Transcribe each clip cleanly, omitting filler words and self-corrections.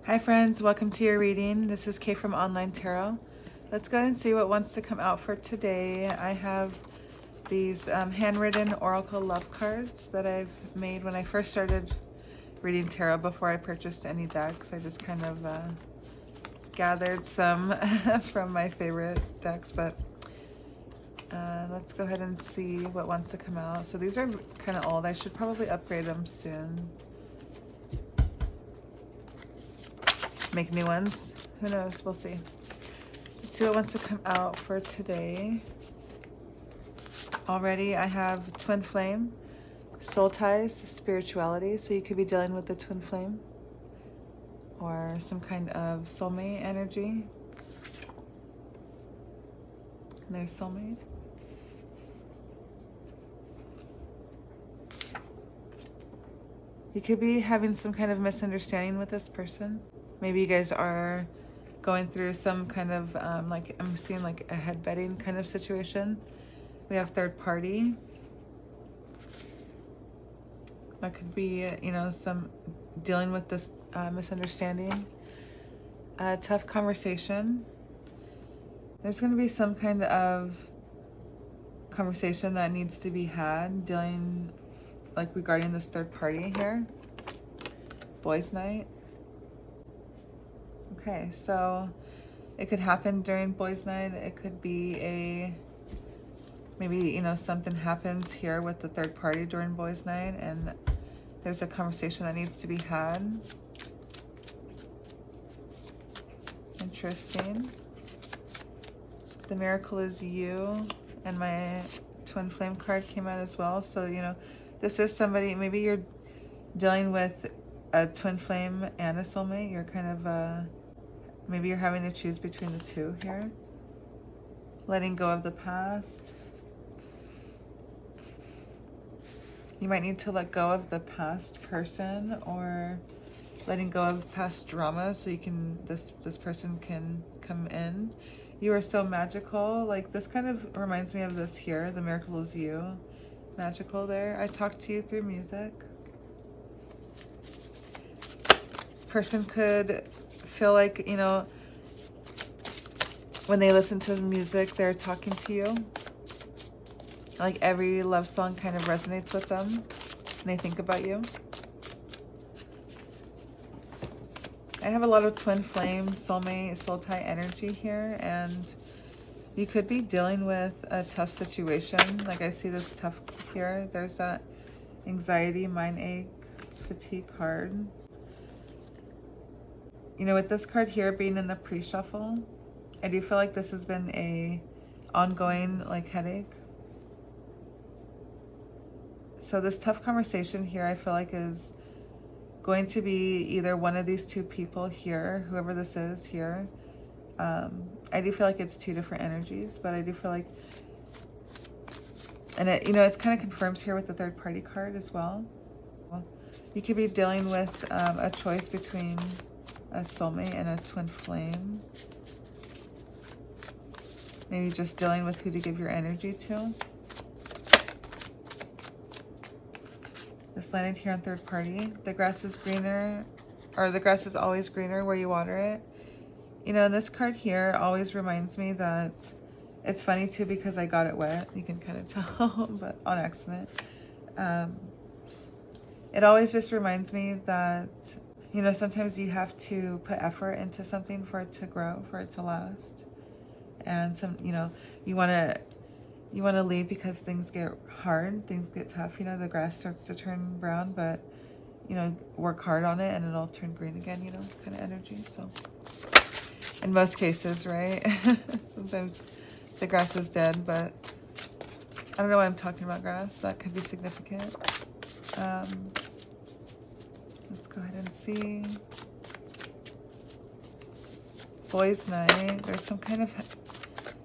Hi friends, welcome to your reading. This is Kay from Online Tarot. Let's go ahead and see what wants to come out for today. I have these handwritten Oracle love cards that I've made when I first started reading tarot before I purchased any decks. I just kind of gathered some from my favorite decks, but let's go ahead and see what wants to come out. So these are kind of old. I should probably upgrade them soon. Make new ones. Who knows? We'll see. Let's see what wants to come out for today. Already I have twin flame, soul ties, spirituality. So you could be dealing with the twin flame or some kind of soulmate energy. And there's soulmate. You could be having some kind of misunderstanding with this person. Maybe you guys are going through some kind of, like I'm seeing like a headbutting kind of situation. We have third party. That could be, you know, some dealing with this misunderstanding. A tough conversation. There's going to be some kind of conversation that needs to be had dealing like regarding this third party here. Boys' night. Okay, so it could happen during boys' night. It could be maybe, you know, something happens here with the third party during boys' night and there's a conversation that needs to be had. Interesting. The miracle is you, and my twin flame card came out as well. So, you know, this is somebody, maybe you're dealing with a twin flame and a soulmate. You're kind of, maybe you're having to choose between the two here. Letting go of the past. You might need to let go of the past person or letting go of past drama so you can, this person can come in. You are so magical. Like this kind of reminds me of this here. The miracle is you. Magical there. I talk to you through music. This person could feel like, you know, when they listen to the music, they're talking to you. Like every love song kind of resonates with them and they think about you. I have a lot of twin flame, soulmate, soul tie energy here, and you could be dealing with a tough situation. Like I see this tough here. There's that anxiety, mind ache, fatigue card. You know, with this card here being in the pre-shuffle, I do feel like this has been a ongoing like headache. So this tough conversation here, I feel like is going to be either one of these two people here, whoever this is here. I do feel like it's two different energies, but I do feel like, and it, you know, it's kind of confirms here with the third party card as well. You could be dealing with a choice between a soulmate and a twin flame. Maybe just dealing with who to give your energy to. This landed here on third party. The grass is greener, or the grass is always greener where you water it. You know, this card here always reminds me that, it's funny too because I got it wet. You can kind of tell, but on accident. It always just reminds me that, you know, sometimes you have to put effort into something for it to grow, for it to last. And some, you know, you want to leave because things get hard, things get tough. You know, the grass starts to turn brown, but, you know, work hard on it and it'll turn green again, you know, kind of energy. So in most cases, right? Sometimes the grass is dead, but I don't know why I'm talking about grass. That could be significant. Let's go ahead and see. Boys' night. There's some kind of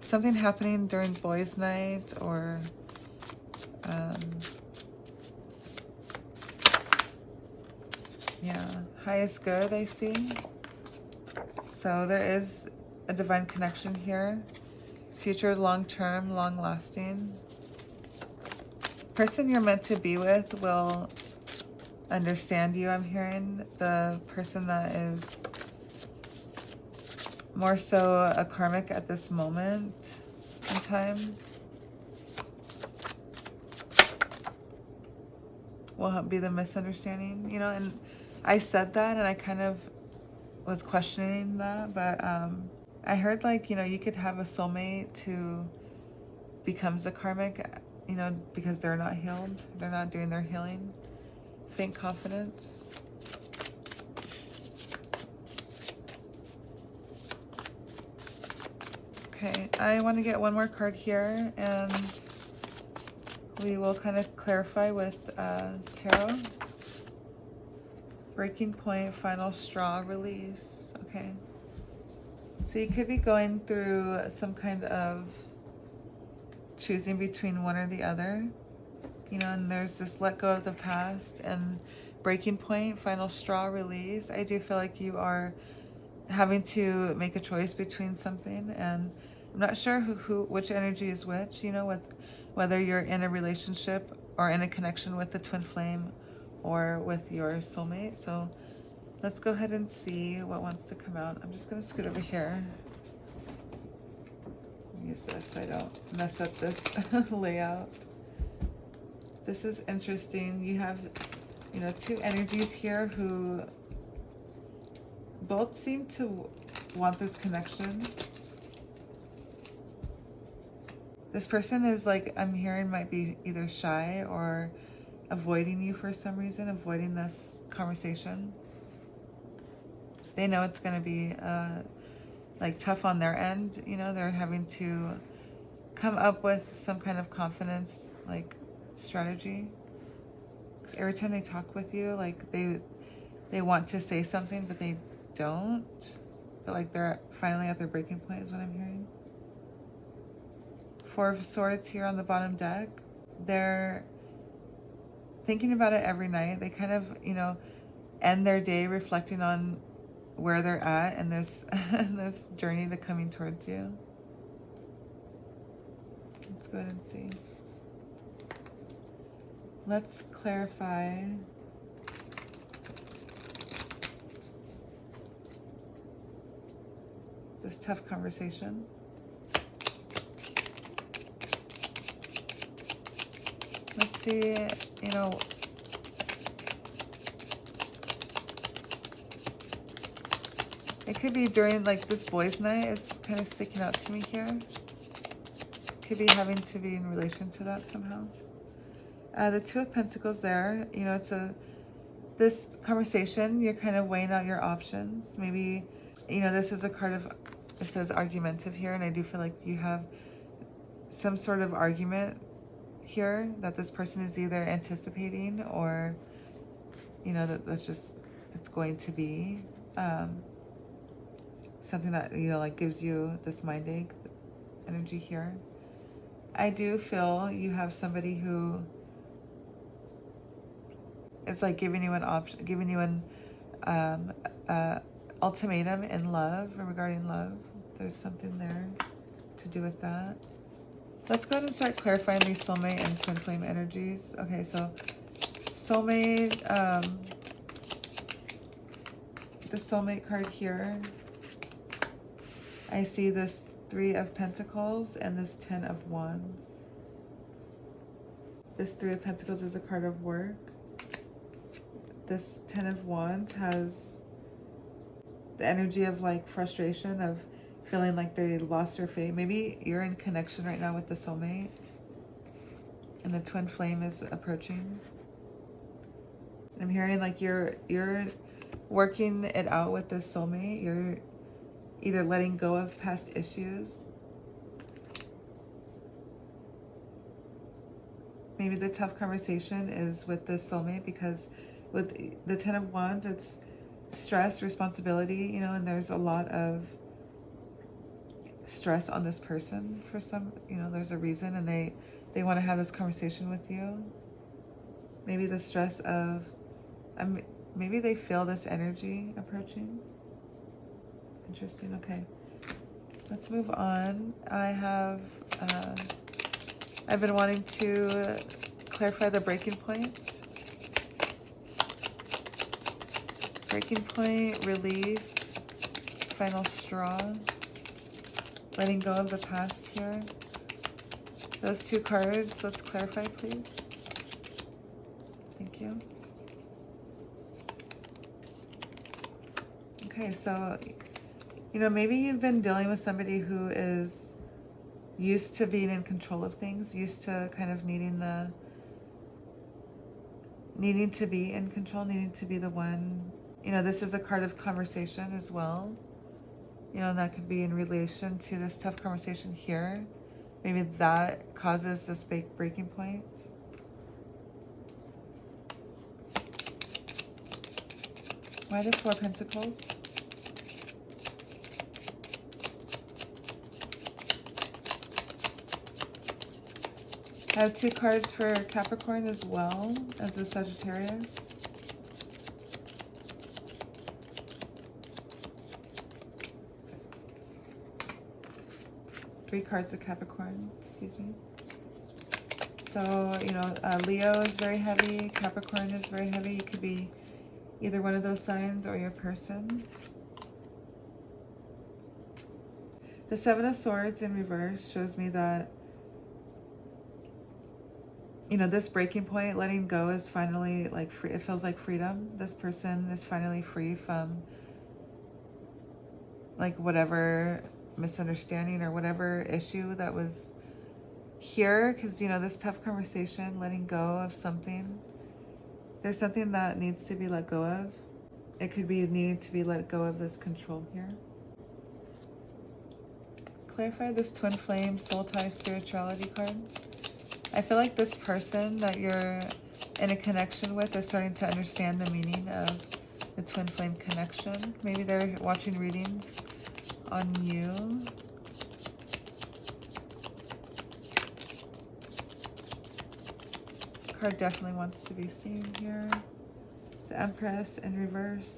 something happening during boys' night, or yeah, high is good, I see. So there is a divine connection here. Future, long-term, long-lasting. Person you're meant to be with will understand you, I'm hearing. The person that is more so a karmic at this moment in time will be the misunderstanding, you know. And I said that and I kind of was questioning that, but I heard, like, you know, you could have a soulmate who becomes a karmic, you know, because they're not healed, they're not doing their healing. Faint confidence. Okay, I want to get one more card here, and we will kind of clarify with tarot. Breaking point, final straw, release. Okay. So you could be going through some kind of choosing between one or the other, you know, and there's this let go of the past and breaking point, final straw, release. I do feel like you are having to make a choice between something, and I'm not sure which energy is which, you know, with whether you're in a relationship or in a connection with the twin flame or with your soulmate. So let's go ahead and see what wants to come out. I'm just going to scoot over here. Use this so I don't mess up this layout. This is interesting. You have, you know, two energies here who both seem to want this connection. This person is, like, I'm hearing, might be either shy or avoiding you for some reason, avoiding this conversation. They know it's going to be like tough on their end, you know. They're having to come up with some kind of confidence, like, strategy. Because every time they talk with you, like, they want to say something but they don't, but like they're finally at their breaking point is what I'm hearing. Four of Swords here on the bottom deck. They're thinking about it every night. They kind of, you know, end their day reflecting on where they're at and this this journey to coming towards you. Let's go ahead and see. Let's clarify. This tough conversation. Let's see, you know, it could be during, like, this boys' night is kind of sticking out to me here. Could be having to be in relation to that somehow. The Two of Pentacles there, you know, it's this conversation, you're kind of weighing out your options. Maybe, you know, this is a card of, it says argumentative here, and I do feel like you have some sort of argument here that this person is either anticipating or, you know, that's just, it's going to be something that, you know, like gives you this mind ache energy here. I do feel you have somebody who is, like, giving you an option, giving you an ultimatum in love, regarding love. There's something there to do with that. Let's go ahead and start clarifying these soulmate and twin flame energies. Okay, so soulmate, the soulmate card here. I see this Three of Pentacles and this Ten of Wands. This Three of Pentacles is a card of work. This Ten of Wands has the energy of, like, frustration, of feeling like they lost their faith. Maybe you're in connection right now with the soulmate and the twin flame is approaching. I'm hearing, like, you're working it out with this soulmate. You're either letting go of past issues. Maybe the tough conversation is with this soulmate, because with the Ten of Wands, it's stress, responsibility, you know, and there's a lot of stress on this person for some, you know, there's a reason, and they want to have this conversation with you. Maybe the stress of, maybe they feel this energy approaching. Interesting. Okay, let's move on. I've been wanting to clarify the breaking point. Breaking point, release, final straw, letting go of the past here. Those two cards, let's clarify, please. Thank you. Okay, so, you know, maybe you've been dealing with somebody who is used to being in control of things, used to kind of needing to be in control, needing to be the one. You know, this is a card of conversation as well. You know, and that could be in relation to this tough conversation here. Maybe that causes this big breaking point. Why the Four of Pentacles? I have two cards for Capricorn as well as the Sagittarius. Three cards of Capricorn, excuse me. So, you know, Leo is very heavy, Capricorn is very heavy. You could be either one of those signs or your person. The Seven of Swords in reverse shows me that, you know, this breaking point, letting go, is finally like free. It feels like freedom. This person is finally free from like whatever misunderstanding or whatever issue that was here. Because, you know, this tough conversation, letting go of something. There's something that needs to be let go of. It could be needing to be let go of this control here. Clarify this twin flame, soul tie, spirituality card. I feel like this person that you're in a connection with is starting to understand the meaning of the twin flame connection. Maybe they're watching readings on you. This card definitely wants to be seen here. The Empress in reverse.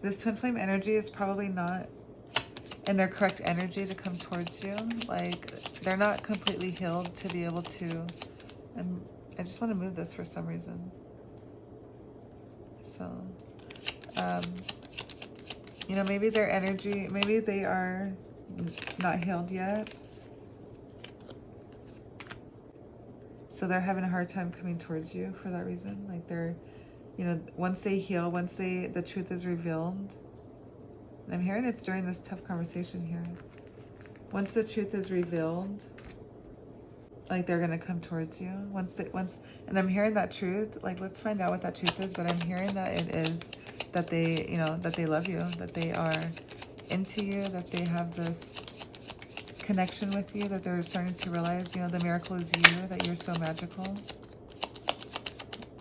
This twin flame energy is probably not in their correct energy to come towards you. Like, they're not completely healed to be able to, and I just want to move this for some reason. So, you know, maybe their energy, maybe they are not healed yet. So they're having a hard time coming towards you for that reason. Like, they're, you know, once they heal, once the truth is revealed, and I'm hearing it's during this tough conversation here. Once the truth is revealed, like, they're gonna come towards you. And I'm hearing that truth. Like, let's find out what that truth is. But I'm hearing that it is that they, you know, that they love you, that they are into you, that they have this connection with you, that they're starting to realize, you know, the miracle is you, that you're so magical.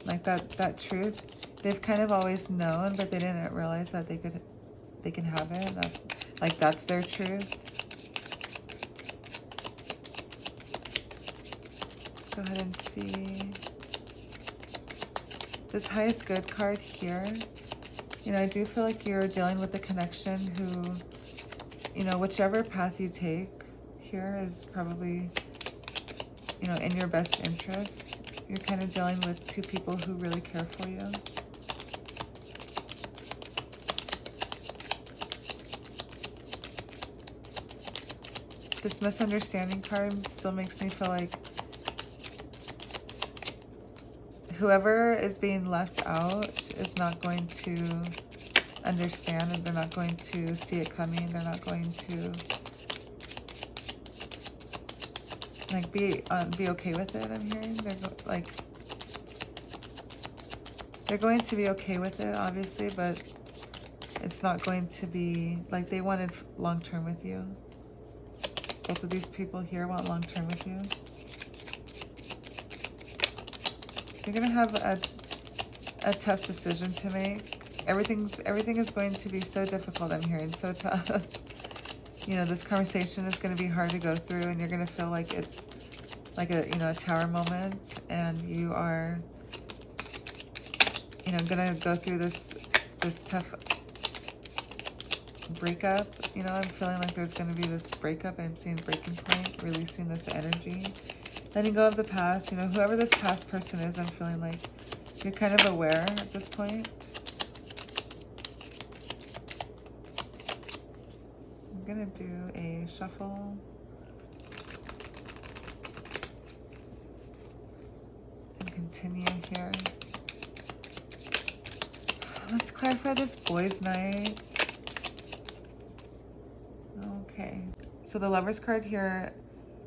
Like that truth, they've kind of always known, but they didn't realize that they can have it. That's their truth. Let's go ahead and see this highest good card here. You know, I do feel like you're dealing with a connection who, you know, whichever path you take here is probably, you know, in your best interest. You're kind of dealing with two people who really care for you. This misunderstanding card still makes me feel like whoever is being left out is not going to understand, and they're not going to see it coming. They're not going to like be okay with it. I'm hearing they're going to be okay with it, obviously, but it's not going to be like they wanted long-term with you. Both of these people here want long-term with you. You're gonna have a tough decision to make. Everything is going to be so difficult, I'm hearing, so tough. You know, this conversation is going to be hard to go through, and you're going to feel like it's like a, you know, a tower moment, and you are, you know, going to go through this tough breakup. You know, I'm feeling like there's going to be this breakup. I'm seeing breaking point, releasing this energy, letting go of the past. You know, whoever this past person is, I'm feeling like you're kind of aware at this point. gonna do a shuffle and continue here. Let's clarify this boys' night. Okay, so the Lovers card here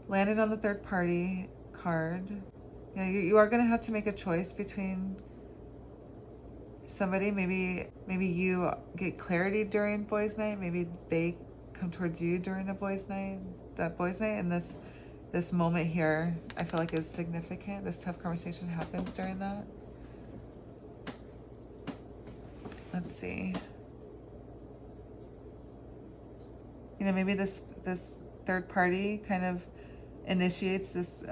landed on the third party card. You know, you are going to have to make a choice between somebody. Maybe you get clarity during boys' night. Maybe they come towards you during a boys' night. That boys' night, and this moment here, I feel like is significant. This tough conversation happens during that. Let's see. You know, maybe this third party kind of initiates this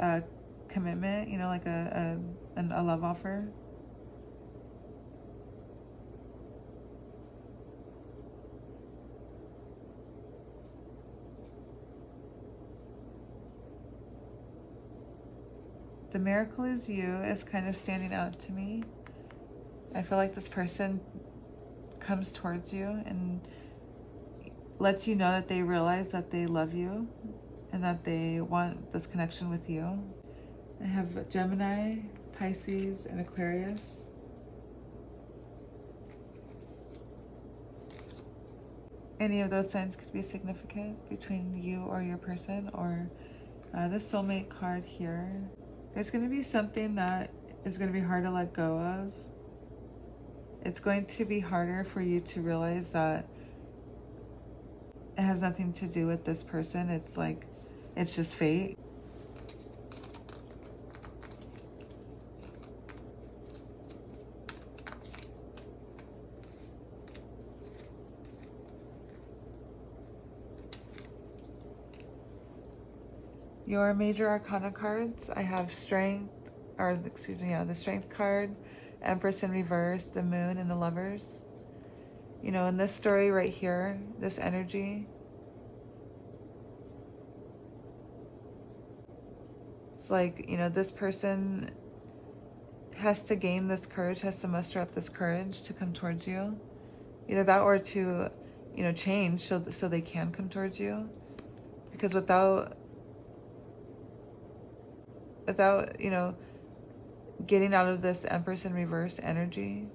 commitment, you know, like a love offer. The miracle is you is kind of standing out to me. I feel like this person comes towards you and lets you know that they realize that they love you and that they want this connection with you. I have Gemini, Pisces, and Aquarius. Any of those signs could be significant between you or your person, or this soulmate card here. There's going to be something that is going to be hard to let go of. It's going to be harder for you to realize that it has nothing to do with this person. It's like, it's just fate. Your major arcana cards, I have Strength, or excuse me, the Strength card, Empress in reverse, the Moon, and the Lovers. You know, in this story right here, this energy, it's like, you know, this person has to gain this courage, has to muster up this courage to come towards you. Either that or to, you know, change so they can come towards you. Because without, you know, getting out of this Empress in reverse energy,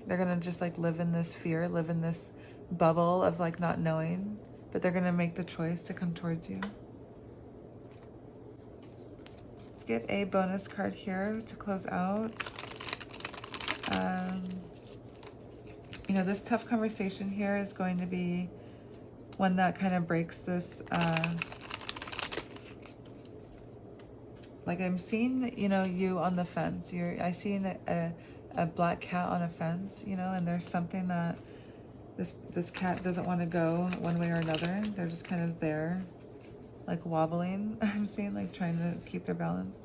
they're going to just like live in this fear, live in this bubble of like not knowing, but they're going to make the choice to come towards you. Let's get a bonus card here to close out. You know, this tough conversation here is going to be one that kind of breaks this, like I'm seeing, you know, you on the fence. I seen a black cat on a fence, you know, and there's something that this cat doesn't want to go one way or another. They're just kind of there, like wobbling. I'm seeing, like trying to keep their balance.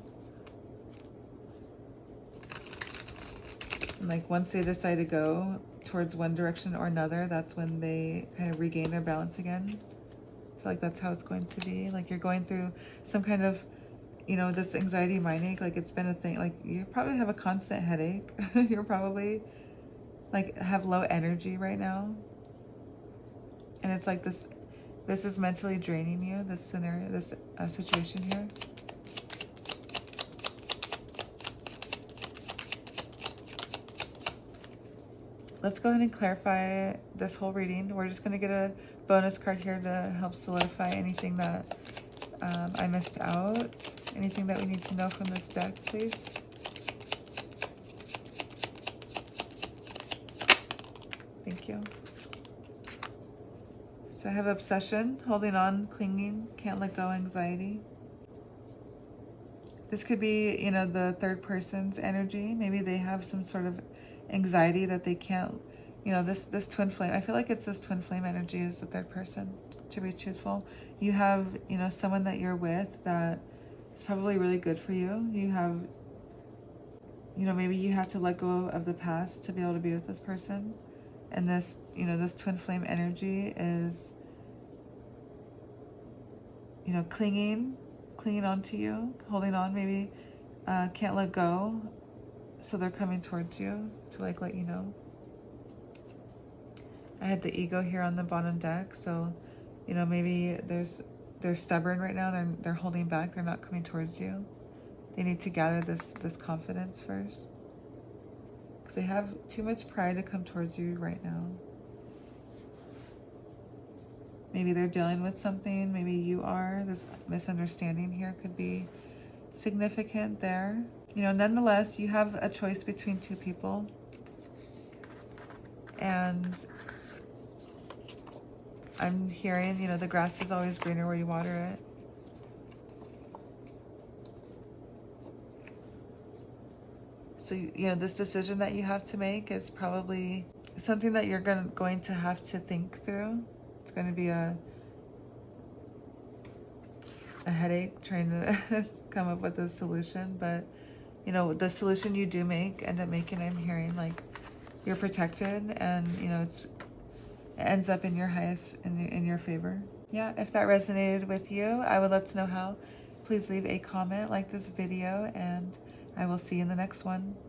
And like once they decide to go towards one direction or another, that's when they kind of regain their balance again. I feel like that's how it's going to be. Like you're going through some kind of, you know, this anxiety mind ache, like it's been a thing. Like you probably have a constant headache. You're probably like have low energy right now. And it's like this is mentally draining you, this scenario, this situation here. Let's go ahead and clarify this whole reading. We're just going to get a bonus card here to help solidify anything that I missed out. Anything that we need to know from this deck, please. Thank you. So I have obsession, holding on, clinging, can't let go, anxiety. This could be, you know, the third person's energy. Maybe they have some sort of anxiety that they can't, you know, this twin flame. I feel like it's this twin flame energy is the third person, to be truthful. You have, you know, someone that you're with that is probably really good for you. You have, you know, maybe you have to let go of the past to be able to be with this person. And this, you know, this twin flame energy is, you know, clinging on to you, holding on, maybe can't let go. So they're coming towards you to like let you know. I had the ego here on the bottom deck, so you know, maybe they're stubborn right now. They're holding back. They're not coming towards you. They need to gather this confidence first, because they have too much pride to come towards you right now. Maybe they're dealing with something. Maybe you are. This misunderstanding here could be significant there. You know, nonetheless, you have a choice between two people. And I'm hearing, you know, the grass is always greener where you water it. So, you know, this decision that you have to make is probably something that you're going to have to think through. It's going to be a headache trying to come up with a solution. But, you know, the solution you do end up making, I'm hearing, like, you're protected, and, you know, it ends up in your highest, in your favor. Yeah, if that resonated with you, I would love to know how. Please leave a comment, like this video, and I will see you in the next one.